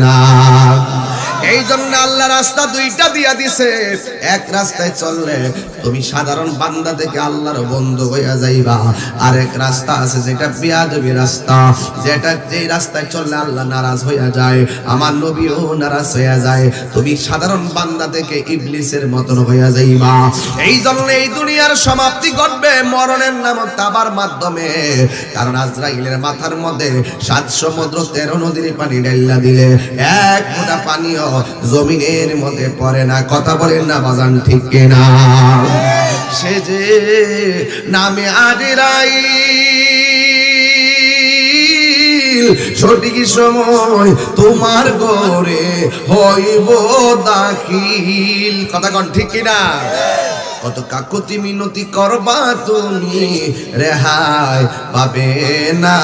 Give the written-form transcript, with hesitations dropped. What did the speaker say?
না। এই জন্য আল্লাহ রাস্তা দুইটা দিয়া দিছে। এক রাস্তায় চললে তুমি সাধারণ বান্দা থেকে আল্লাহর বন্ধু হইয়া যাইবা, আর এক রাস্তা আছে যেটা বিয়াদবি রাস্তা, যেটা যেই রাস্তায় চললে আল্লাহ নারাজ হইয়া যায়, আমার নবীও নারাজ হইয়া যায়। তুমি সাধারণ বান্দা থেকে ইবলিসের মতন হইয়া যাইবা। এই জন্য এই দুনিয়ার সমাপ্তি ঘটবে মরণের নামক তাবার মাধ্যমে। কারণ আজরাইলের মাথার মধ্যে 7 সমুদ্র 13 নদীর পানি ঢাইলা দিলে এক ফোঁটা পানিও জমিনের মধ্যে পড়ে না। কথা বলেন না বাজান, ঠিক কিনা? সে যে নামে আজরাইল, সঠিক সময় তোমার ঘরে হইব দাখিল। কথা কন, ঠিক কিনা? কত কাকুতি মিনতি করবা তুমি, রেহাই পাবে না।